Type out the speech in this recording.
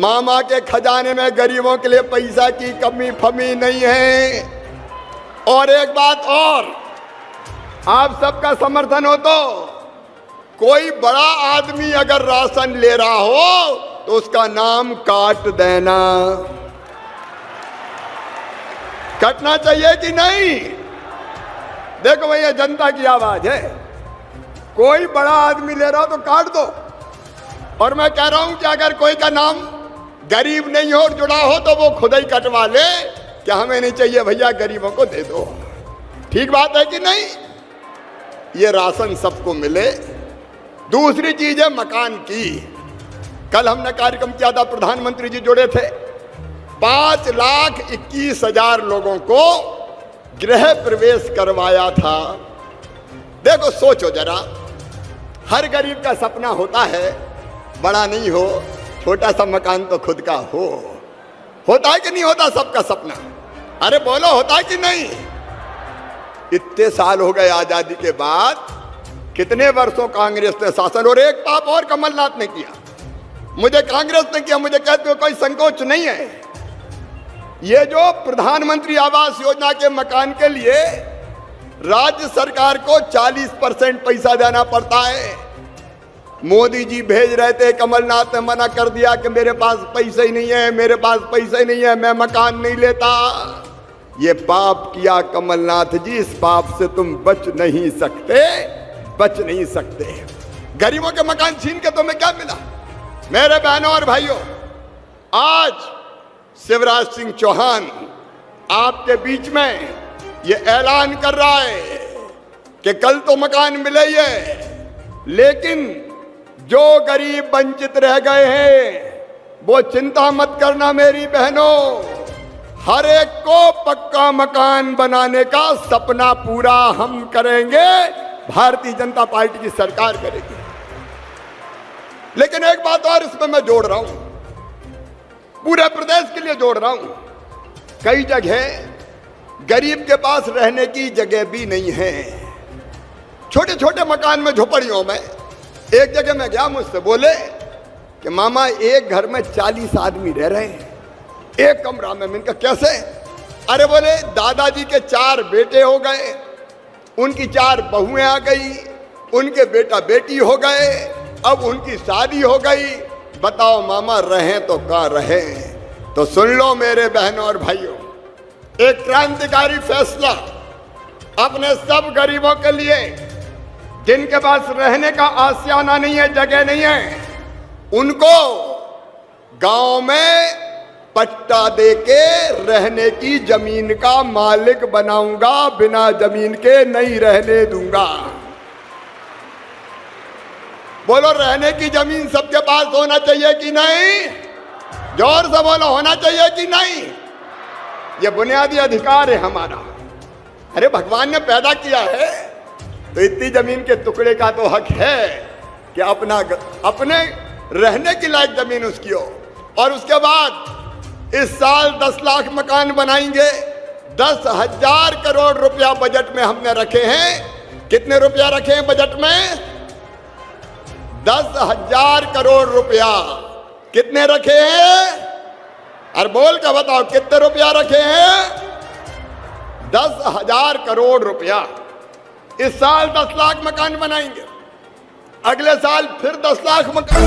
मामा के खजाने में गरीबों के लिए पैसा की कमी फमी नहीं है। और एक बात और, आप सबका समर्थन हो तो कोई बड़ा आदमी अगर राशन ले रहा हो तो उसका नाम काट देना। कटना चाहिए कि नहीं? देखो भैया, जनता की आवाज है। कोई बड़ा आदमी ले रहा हो तो काट दो। और मैं कह रहा हूं कि अगर कोई का नाम गरीब नहीं हो और जुड़ा हो तो वो खुद ही कटवा ले कि हमें नहीं चाहिए भैया, गरीबों को दे दो। ठीक बात है कि नहीं? ये राशन सबको मिले। दूसरी चीज है मकान की। कल हमने कार्यक्रम किया था, प्रधानमंत्री जी जुड़े थे। 5,21,000 लोगों को गृह प्रवेश करवाया था। देखो सोचो जरा, हर गरीब का सपना होता है बड़ा नहीं हो, छोटा सा मकान तो खुद का हो। होता है कि नहीं होता सबका सपना? अरे बोलो, होता है कि नहीं? इतने साल हो गए आजादी के बाद, कितने वर्षों कांग्रेस ने शासन, और एक पाप और कमलनाथ ने किया। मुझे कांग्रेस ने किया, मुझे कहते हो कोई संकोच नहीं है। ये जो प्रधानमंत्री आवास योजना के मकान के लिए राज्य सरकार को 40% पैसा देना पड़ता है। मोदी जी भेज रहे थे, कमलनाथ ने मना कर दिया कि मेरे पास पैसे ही नहीं है, मेरे पास पैसे नहीं है, मैं मकान नहीं लेता। ये पाप किया कमलनाथ जी, इस पाप से तुम बच नहीं सकते, बच नहीं सकते। गरीबों के मकान छीन के तुम्हें क्या मिला? मेरे बहनों और भाइयों, आज शिवराज सिंह चौहान आपके बीच में ये ऐलान कर रहा है कि कल तो मकान मिले ही है, लेकिन जो गरीब वंचित रह गए हैं वो चिंता मत करना मेरी बहनों, हर एक को पक्का मकान बनाने का सपना पूरा हम करेंगे, भारतीय जनता पार्टी की सरकार करेगी। लेकिन एक बात और इसमें मैं जोड़ रहा हूं, पूरे प्रदेश के लिए जोड़ रहा हूं। कई जगह गरीब के पास रहने की जगह भी नहीं है। छोटे छोटे मकान में, झोपड़ियों में। एक जगह मैं गया, मुझसे बोले कि मामा एक घर में 40 आदमी रह रहे हैं एक कमरा में। मैंने कहा कैसे? अरे बोले दादाजी के 4 बेटे हो गए, उनकी 4 बहुएं आ गई, उनके बेटा बेटी हो गए, अब उनकी शादी हो गई। बताओ मामा, रहें तो कहाँ रहें? तो सुन लो मेरे बहनों और भाइयों, एक क्रांतिकारी फैसला अपने सब गरीबों के लिए, जिनके पास रहने का आशियाना नहीं है, जगह नहीं है, उनको गांव में पट्टा देके रहने की जमीन का मालिक बनाऊंगा, बिना जमीन के नहीं रहने दूंगा। बोलो, रहने की जमीन सबके पास होना चाहिए कि नहीं? जोर से बोलो, होना चाहिए कि नहीं? ये बुनियादी अधिकार है हमारा। अरे भगवान ने पैदा किया है तो इतनी जमीन के टुकड़े का तो हक है कि अपने रहने की लायक जमीन उसकी हो। और उसके बाद इस साल 10 लाख मकान बनाएंगे। 10,000 करोड़ रुपया बजट में हमने रखे हैं। कितने रुपया रखे हैं बजट में? 10,000 करोड़ रुपया। कितने रखे हैं? और बोल के बताओ, कितने रुपया रखे हैं? 10,000 करोड़ रुपया। इस साल 10 लाख मकान बनाएंगे, अगले साल फिर 10 लाख मकान।